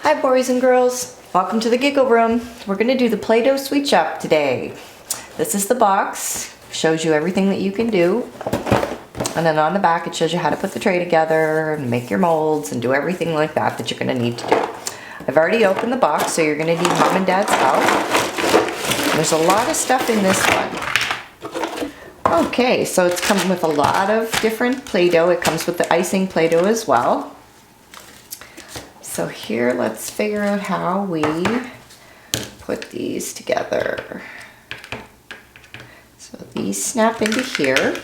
Hi boys and girls, welcome to the Giggle room. We're going to do the Play-Doh sweet shop today. This is the box, shows you everything that you can do. And then on the back it shows you how to put the tray together and make your molds and do everything like that that you're going to need to do. I've already opened the box, so you're going to need Mom and Dad's help. There's a lot of stuff in this one. Okay, so it's come with a lot of different Play-Doh. It comes with the icing Play-Doh as well. So here, let's figure out how we put these together. So these snap into here,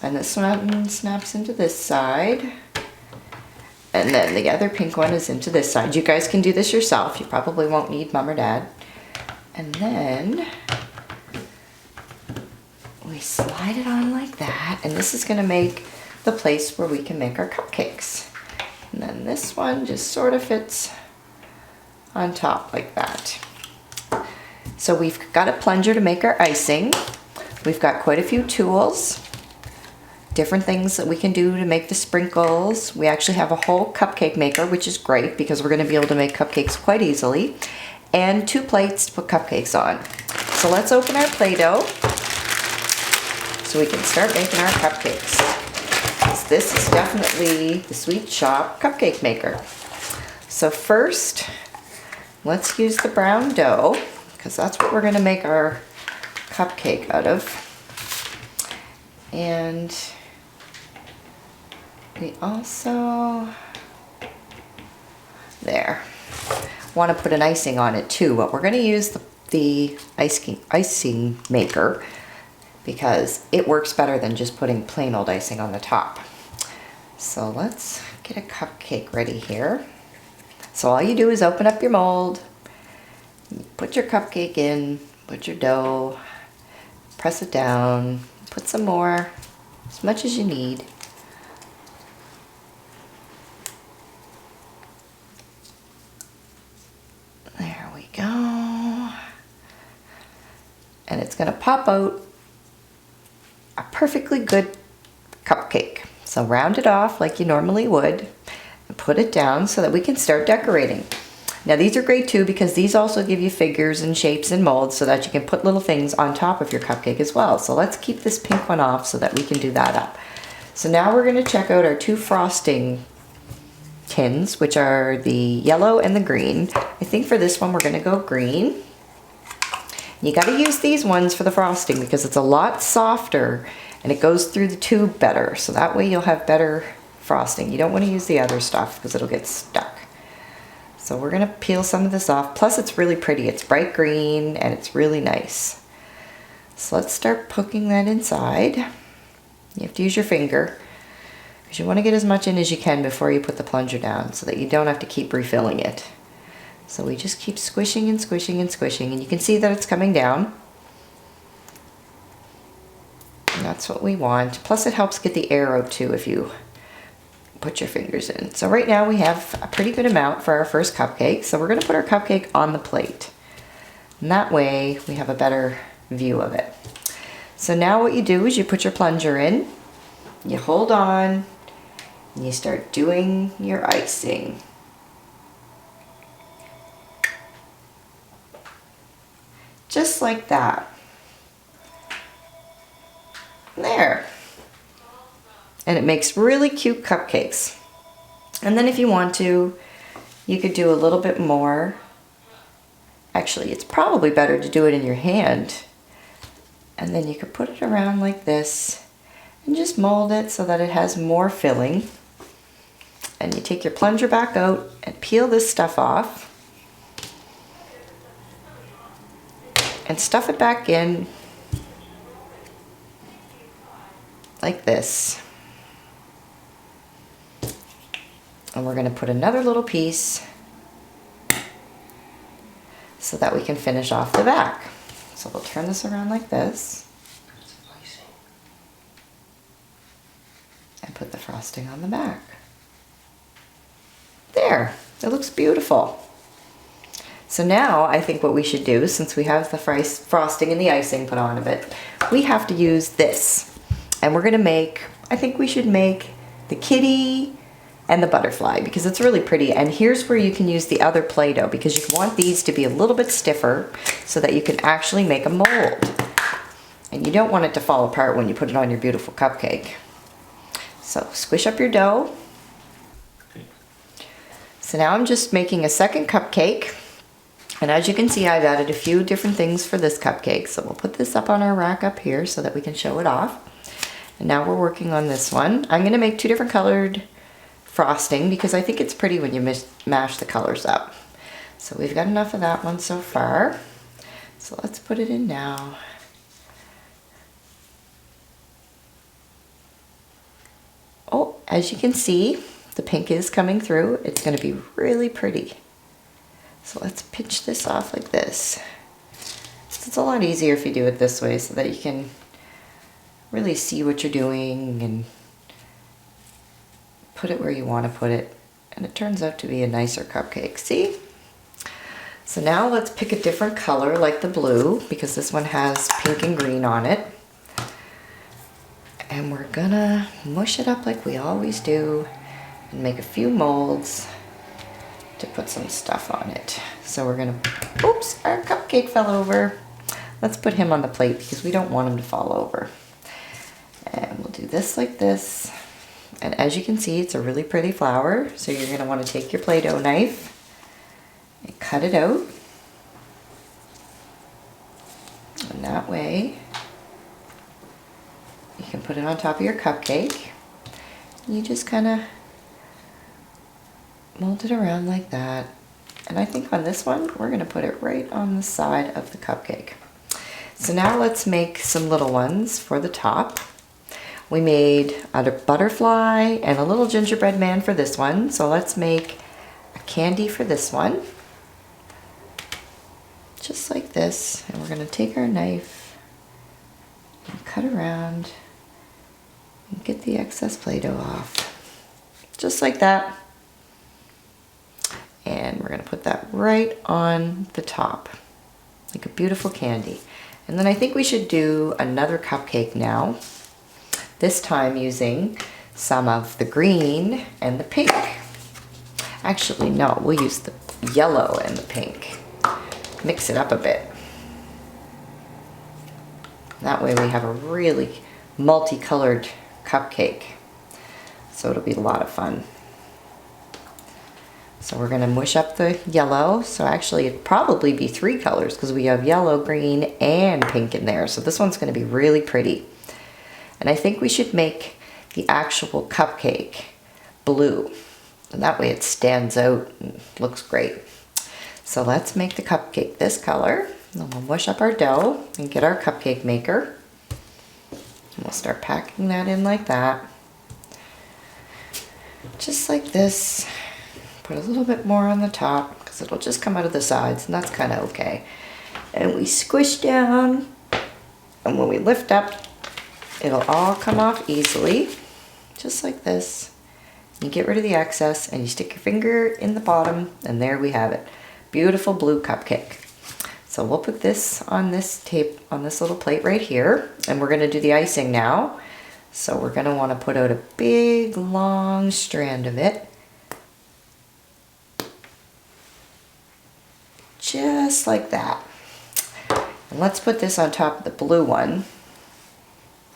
and this one snaps into this side, and then the other pink one is into this side. You guys can do this yourself. You probably won't need Mom or Dad. And then we slide it on like that, and this is going to make the place where we can make our cupcakes. And then this one just sort of fits on top like that. So we've got a plunger to make our icing. We've got quite a few tools, different things that we can do to make the sprinkles. We actually have a whole cupcake maker, which is great because we're going to be able to make cupcakes quite easily. And 2 plates to put cupcakes on. So let's open our Play-Doh so we can start making our cupcakes. This is definitely the Sweet Shop cupcake maker. So first, let's use the brown dough, because that's what we're going to make our cupcake out of. And we also, there, want to put an icing on it too, but we're going to use the icing maker because it works better than just putting plain old icing on the top. So let's get a cupcake ready here. So all you do is open up your mold, put your cupcake in, put your dough, press it down, put some more, as much as you need. There we go. And it's going to pop out a perfectly good cupcake. So round it off like you normally would and put it down so that we can start decorating. Now these are great too because these also give you figures and shapes and molds so that you can put little things on top of your cupcake as well. So let's keep this pink one off so that we can do that up. So now we're going to check out our 2 frosting tins, which are the yellow and the green. I think for this one we're going to go green. You got to use these ones for the frosting because it's a lot softer and it goes through the tube better, so that way you'll have better frosting. You don't want to use the other stuff because it'll get stuck. So we're going to peel some of this off. Plus it's really pretty. It's bright green and it's really nice. So let's start poking that inside. You have to use your finger because you want to get as much in as you can before you put the plunger down so that you don't have to keep refilling it. So we just keep squishing and squishing and squishing, and you can see that it's coming down. And that's what we want. Plus it helps get the air out too if you put your fingers in. So right now we have a pretty good amount for our first cupcake. So we're going to put our cupcake on the plate. And that way we have a better view of it. So now what you do is you put your plunger in, you hold on, and you start doing your icing. Just like that. There. And it makes really cute cupcakes. And then if you want to, you could do a little bit more. Actually, it's probably better to do it in your hand. And then you could put it around like this and just mold it so that it has more filling. And you take your plunger back out and peel this stuff off. And stuff it back in like this. And we're going to put another little piece so that we can finish off the back. So we'll turn this around like this and put the frosting on the back. There, it looks beautiful. So now I think what we should do, since we have the frosting and the icing put on a bit, we have to use this. And we're going to make, I think we should make the kitty and the butterfly because it's really pretty. And here's where you can use the other Play-Doh because you want these to be a little bit stiffer so that you can actually make a mold. And you don't want it to fall apart when you put it on your beautiful cupcake. So squish up your dough. So now I'm just making a second cupcake. And as you can see, I've added a few different things for this cupcake. So we'll put this up on our rack up here so that we can show it off. And now we're working on this one. I'm gonna make two different colored frosting because I think it's pretty when you mash the colors up. So we've got enough of that one so far. So let's put it in now. Oh, as you can see, the pink is coming through. It's gonna be really pretty. So let's pinch this off like this. It's a lot easier if you do it this way so that you can really see what you're doing and put it where you want to put it. And it turns out to be a nicer cupcake, see? So now let's pick a different color like the blue because this one has pink and green on it. And we're gonna mush it up like we always do and make a few molds to put some stuff on it. So we're gonna, oops, our cupcake fell over. Let's put him on the plate because we don't want him to fall over. And we'll do this like this. And as you can see, it's a really pretty flower. So you're gonna wanna take your Play-Doh knife and cut it out. And that way, you can put it on top of your cupcake. You just kinda mold it around like that. And I think on this one, we're gonna put it right on the side of the cupcake. So now let's make some little ones for the top. We made a butterfly and a little gingerbread man for this one. So let's make a candy for this one. Just like this. And we're gonna take our knife and cut around and get the excess Play-Doh off. Just like that. And we're gonna put that right on the top, like a beautiful candy. And then I think we should do another cupcake now, this time using some of the green and the pink. Actually, no, we'll use the yellow and the pink. Mix it up a bit. That way we have a really multicolored cupcake. So it'll be a lot of fun. So we're gonna mush up the yellow. So actually it'd probably be 3 colors because we have yellow, green, and pink in there. So this one's gonna be really pretty. And I think we should make the actual cupcake blue. And that way it stands out and looks great. So let's make the cupcake this color. And then we'll mush up our dough and get our cupcake maker. And we'll start packing that in like that. Just like this. Put a little bit more on the top because it'll just come out of the sides and that's kind of okay. And we squish down and when we lift up, it'll all come off easily, just like this. You get rid of the excess and you stick your finger in the bottom and there we have it. Beautiful blue cupcake. So we'll put this on this tape, on this little plate right here, and we're gonna do the icing now. So we're gonna wanna put out a big long strand of it. Just like that. And let's put this on top of the blue one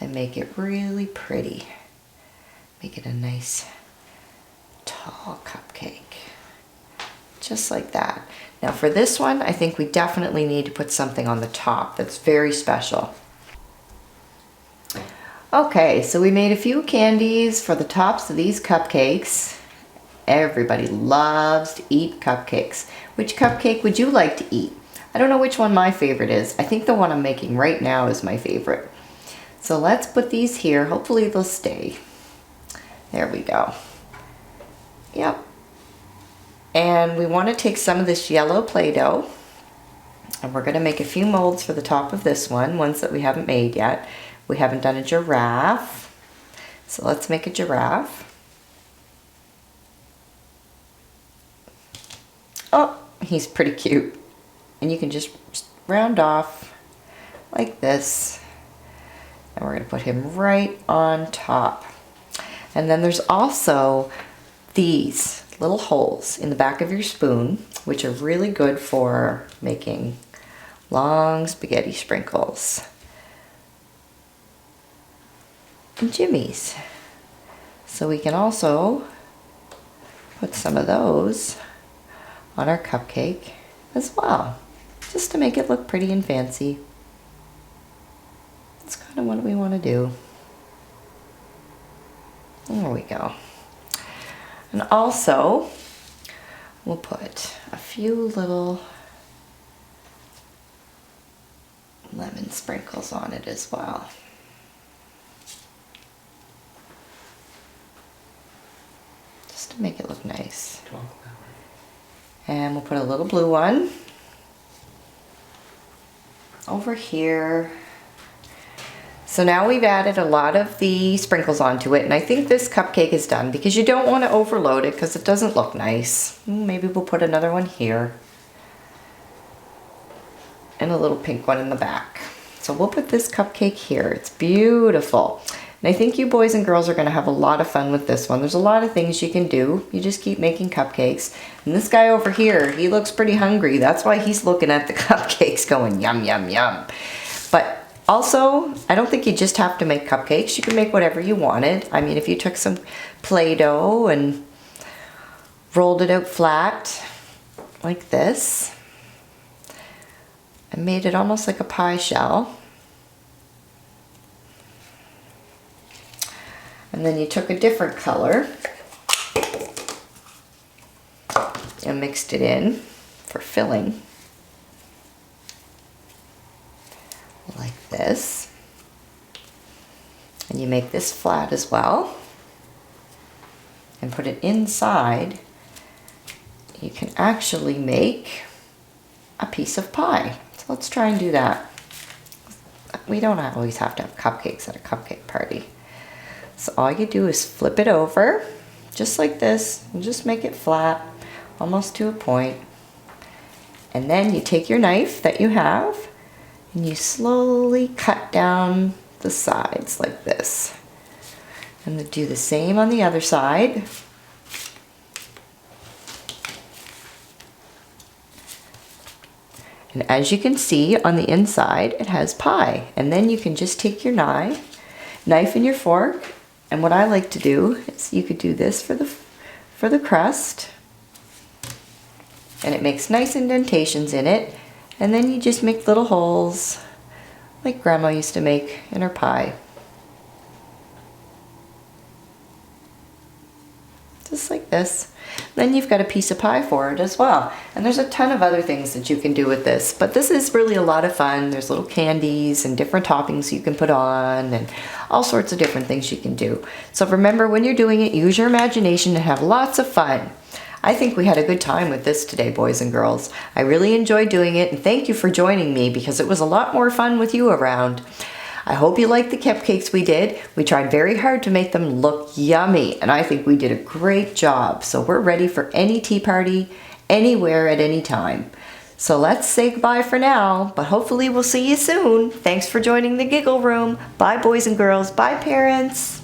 and make it really pretty. Make it a nice tall cupcake. Just like that. Now for this one, I think we definitely need to put something on the top that's very special. Okay, so we made a few candies for the tops of these cupcakes. Everybody loves to eat cupcakes. Which cupcake would you like to eat? I don't know which one my favorite is. I think the one I'm making right now is my favorite. So let's put these here. Hopefully they'll stay. There we go. Yep. And we want to take some of this yellow Play-Doh and we're going to make a few molds for the top of this one, ones that we haven't made yet. We haven't done a giraffe. So let's make a giraffe. Oh, he's pretty cute. And you can just round off like this. And we're going to put him right on top. And then there's also these little holes in the back of your spoon, which are really good for making long spaghetti sprinkles and jimmies. So we can also put some of those on our cupcake as well, just to make it look pretty and fancy. That's kind of what we want to do. There we go. And also, we'll put a few little lemon sprinkles on it as well. Just to make it look nice. And we'll put a little blue one over here. So now we've added a lot of the sprinkles onto it, and I think this cupcake is done because you don't want to overload it because it doesn't look nice. Maybe we'll put another one here and a little pink one in the back. So we'll put this cupcake here. It's beautiful. And I think you boys and girls are going to have a lot of fun with this one. There's a lot of things you can do. You just keep making cupcakes. And this guy over here, he looks pretty hungry. That's why he's looking at the cupcakes going yum, yum, yum. But also, I don't think you just have to make cupcakes. You can make whatever you wanted. I mean, if you took some Play-Doh and rolled it out flat like this and made it almost like a pie shell. And then you took a different color and mixed it in for filling. Like this. And you make this flat as well and put it inside. You can actually make a piece of pie. So let's try and do that. We don't always have to have cupcakes at a cupcake party. So all you do is flip it over just like this and just make it flat almost to a point. And then you take your knife that you have and you slowly cut down the sides like this. And then do the same on the other side. And as you can see on the inside, it has pie. And then you can just take your knife and your fork. And what I like to do is you could do this for the crust. And it makes nice indentations in it. And then you just make little holes like Grandma used to make in her pie. Just like this. Then you've got a piece of pie for it as well. And there's a ton of other things that you can do with this. But this is really a lot of fun. There's little candies and different toppings you can put on and all sorts of different things you can do. So remember, when you're doing it, use your imagination and have lots of fun. I think we had a good time with this today, boys and girls. I really enjoyed doing it, and thank you for joining me because it was a lot more fun with you around. I hope you liked the cupcakes we did. We tried very hard to make them look yummy, and I think we did a great job. So we're ready for any tea party, anywhere, at any time. So let's say goodbye for now, but hopefully we'll see you soon. Thanks for joining the Giggle Room. Bye, boys and girls. Bye, parents.